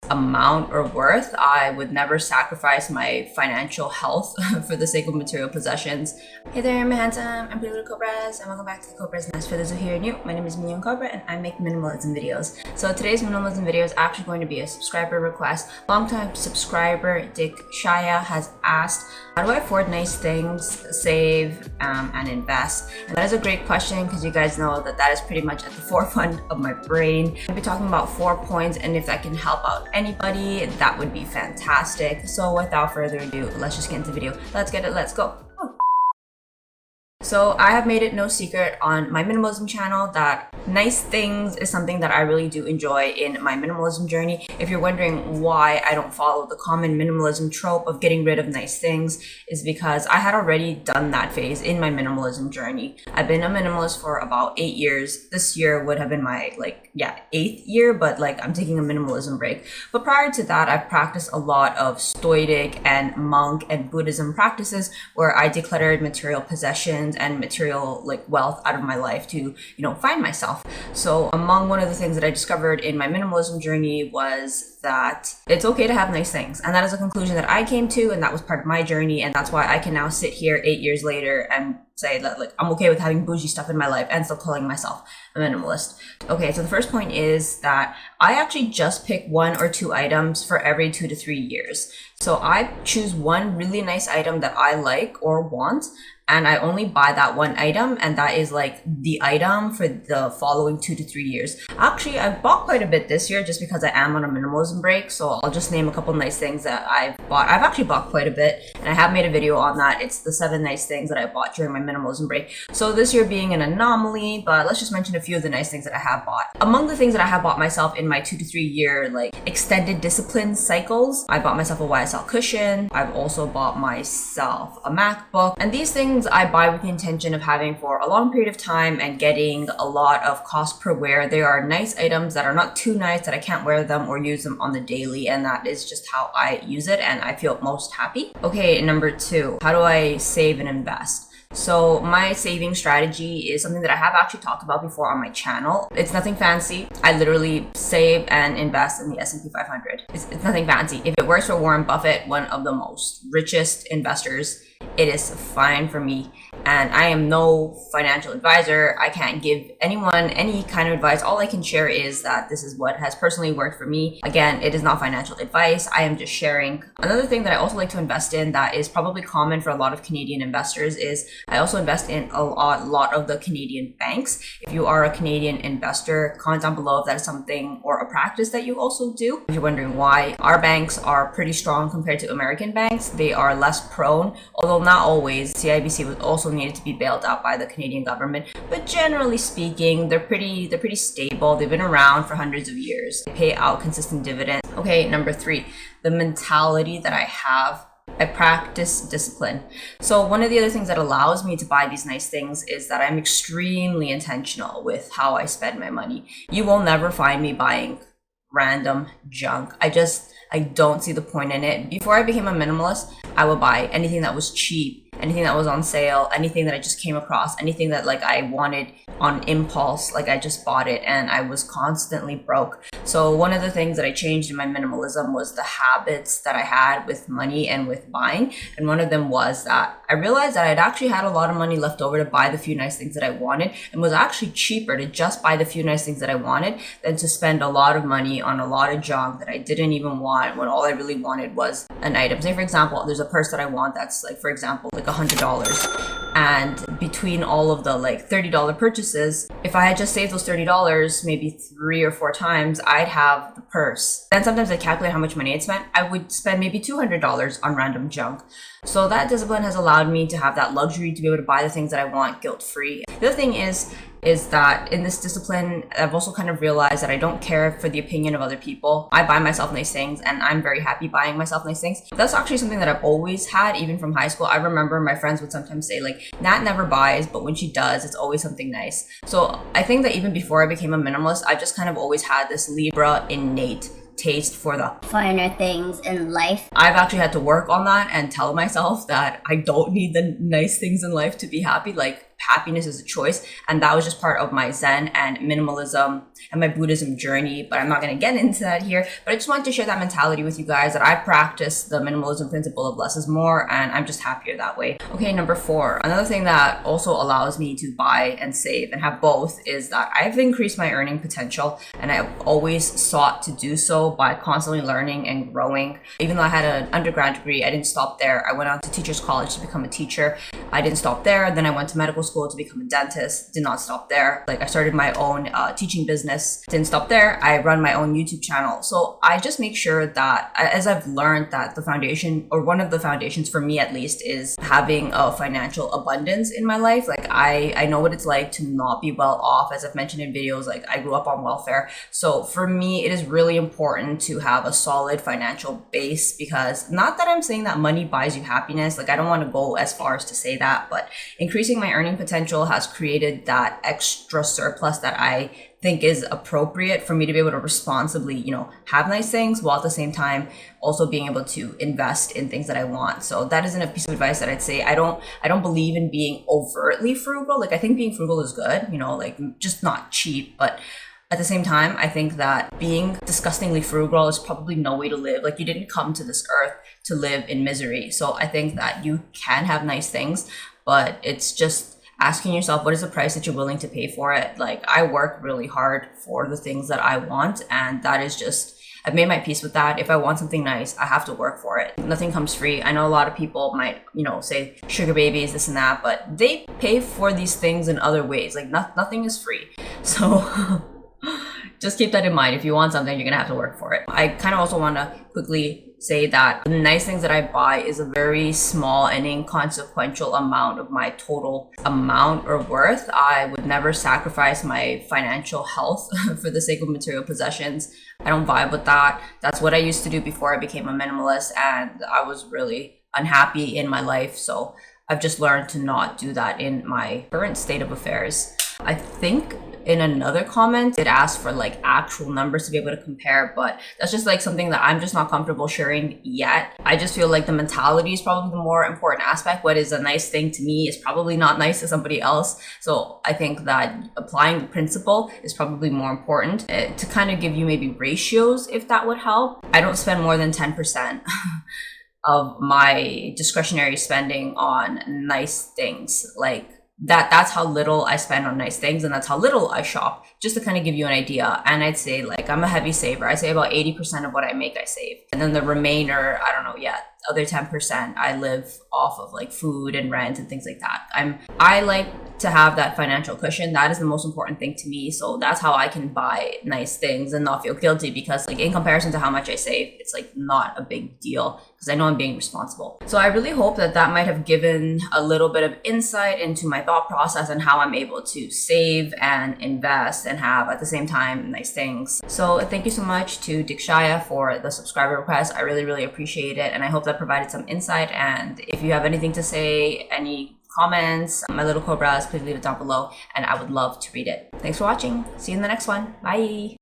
amount or worth. I would never sacrifice my financial health for the sake of material possessions. Hey there, my handsome, I'm pretty little Cobras, and welcome back to the Cobras Nest. For those who are here new, my name is Mignon Cobra and I make minimalism videos. So today's minimalism video is actually going to be a subscriber request. Longtime subscriber Dick Shaya has asked, how do I afford nice things, save, and invest? And that is a great question because you guys know that is pretty much at the forefront of my brain. I'll be talking about 4 points, and if that can help out anybody, that would be fantastic. So without further ado, let's just get into the video. Let's get it, let's go. So I have made it no secret on my minimalism channel that nice things is something that I really do enjoy in my minimalism journey. If you're wondering why I don't follow the common minimalism trope of getting rid of nice things, is because I had already done that phase in my minimalism journey. I've been a minimalist for about 8 years. This year would have been my 8th year, but I'm taking a minimalism break. But prior to that, I've practiced a lot of Stoic and monk and Buddhism practices where I decluttered material possessions and material wealth out of my life to find myself. So among one of the things that I discovered in my minimalism journey was that it's okay to have nice things, and that is a conclusion that I came to, and that was part of my journey, and that's why I can now sit here 8 years later and say that I'm okay with having bougie stuff in my life and still calling myself a minimalist. Okay, so the first point is that I actually just pick 1 or 2 items for every 2 to 3 years. So I choose one really nice item that I like or want, and I only buy that one item, and that is the item for the following 2 to 3 years. Actually, I've bought quite a bit this year just because I am on a minimalism break, so I'll just name a couple nice things that I've bought. I've actually bought quite a bit, and I have made a video on that. It's the 7 nice things that I bought during my minimalism break. So this year being an anomaly, but let's just mention a few of the nice things that I have bought. Among the things that I have bought myself in my 2 to 3 year extended discipline cycles, I bought myself a YSL cushion. I've also bought myself a MacBook, and these things I buy with the intention of having for a long period of time and getting a lot of cost per wear. They are nice items that are not too nice that I can't wear them or use them on the daily, and that is just how I use it and I feel most happy. Okay, number 2, how do I save and invest? So my saving strategy is something that I have actually talked about before on my channel. It's nothing fancy. I literally save and invest in the S&P 500. It's nothing fancy. If it works for Warren Buffett, one of the most richest investors, it is fine for me. And I am no financial advisor. I can't give anyone any kind of advice. All I can share is that this is what has personally worked for me. Again, it is not financial advice. I am just sharing. Another thing that I also like to invest in that is probably common for a lot of Canadian investors is I also invest in a lot of the Canadian banks. If you are a Canadian investor, comment down below if that is something or a practice that you also do. If you're wondering why, our banks are pretty strong compared to American banks. They are less prone, although not always. CIBC was also needed to be bailed out by the Canadian government, but generally speaking, they're pretty stable. They've been around for hundreds of years. They pay out consistent dividends. Okay, number 3, the mentality that I have. I practice discipline. So one of the other things that allows me to buy these nice things is that I'm extremely intentional with how I spend my money. You will never find me buying random junk. I don't see the point in it. Before I became a minimalist, I would buy anything that was cheap, anything that was on sale, anything that I just came across, anything that I wanted on impulse, I just bought it, and I was constantly broke. So one of the things that I changed in my minimalism was the habits that I had with money and with buying. And one of them was that I realized that I'd actually had a lot of money left over to buy the few nice things that I wanted, and was actually cheaper to just buy the few nice things that I wanted than to spend a lot of money on a lot of junk that I didn't even want when all I really wanted was an item. Say for example, there's a purse that I want that's for example $100. And between all of the $30 purchases, if I had just saved those $30 maybe 3 or 4 times, I'd have the purse. Then sometimes I calculate how much money I'd spent. I would spend maybe $200 on random junk. So that discipline has allowed me to have that luxury to be able to buy the things that I want guilt-free. The other thing is that in this discipline, I've also kind of realized that I don't care for the opinion of other people. I buy myself nice things, and I'm very happy buying myself nice things. That's actually something that I've always had, even from high school. I remember my friends would sometimes say Nat never buys, but when she does, it's always something nice. So I think that even before I became a minimalist, I just kind of always had this Libra innate taste for the finer things in life. I've actually had to work on that and tell myself that I don't need the nice things in life to be happy. Happiness is a choice, and that was just part of my Zen and minimalism and my Buddhism journey, but I'm not going to get into that here. But I just wanted to share that mentality with you guys, that I practice the minimalism principle of less is more, and I'm just happier that way. Okay, number 4. Another thing that also allows me to buy and save and have both is that I've increased my earning potential, and I've always sought to do so by constantly learning and growing. Even though I had an undergrad degree, I didn't stop there. I went on to teacher's college to become a teacher. I didn't stop there. Then I went to medical school to become a dentist. Did not stop there. Like, I started my own teaching business. Didn't stop there. I run my own YouTube channel. So I just make sure that, as I've learned, that the foundation, or one of the foundations for me at least, is having a financial abundance in my life. Like, I know what it's like to not be well off. As I've mentioned in videos, like, I grew up on welfare. So for me, it is really important to have a solid financial base, because not that I'm saying that money buys you happiness. Like, I don't want to go as far as to say that, but increasing my earning potential has created that extra surplus that I think is appropriate for me to be able to responsibly, have nice things, while at the same time also being able to invest in things that I want. So that isn't a piece of advice that I'd say. I don't believe in being overtly frugal. Like, I think being frugal is good, like, just not cheap, but at the same time, I think that being disgustingly frugal is probably no way to live. Like, you didn't come to this earth to live in misery. So I think that you can have nice things, but it's just asking yourself, what is the price that you're willing to pay for it? Like, I work really hard for the things that I want, and that is just, I've made my peace with that. If I want something nice, I have to work for it. Nothing comes free. I know a lot of people might, say sugar babies, this and that, but they pay for these things in other ways. Like, nothing is free. So just keep that in mind. If you want something, you're gonna have to work for it. I kind of also want to quickly say that the nice things that I buy is a very small and inconsequential amount of my total amount or worth. I would never sacrifice my financial health for the sake of material possessions. I don't vibe with that. That's what I used to do before I became a minimalist, and I was really unhappy in my life. So I've just learned to not do that in my current state of affairs. I think in another comment, it asked for like actual numbers to be able to compare, but that's just like something that I'm just not comfortable sharing yet. I just feel like the mentality is probably the more important aspect. What is a nice thing to me is probably not nice to somebody else. So I think that applying the principle is probably more important. To kind of give you maybe ratios, if that would help. I don't spend more than 10% of my discretionary spending on nice things. Like, that's how little I spend on nice things, and that's how little I shop, just to kind of give you an idea. And I'd say, like, I'm a heavy saver. I say about 80% of what I make, I save. And then the remainder, I don't know yet, other 10%, I live off of like food and rent and things like that. I like to have that financial cushion. That is the most important thing to me. So that's how I can buy nice things and not feel guilty, because like in comparison to how much I save, it's like not a big deal, because I know I'm being responsible. So I really hope that might have given a little bit of insight into my thought process and how I'm able to save and invest and have at the same time nice things. So thank you so much to Dikshaya for the subscriber request. I really, really appreciate it. And I hope that provided some insight. And if you have anything to say, any comments, my little Cobras, please leave it down below, and I would love to read it. Thanks for watching. See you in the next one. Bye.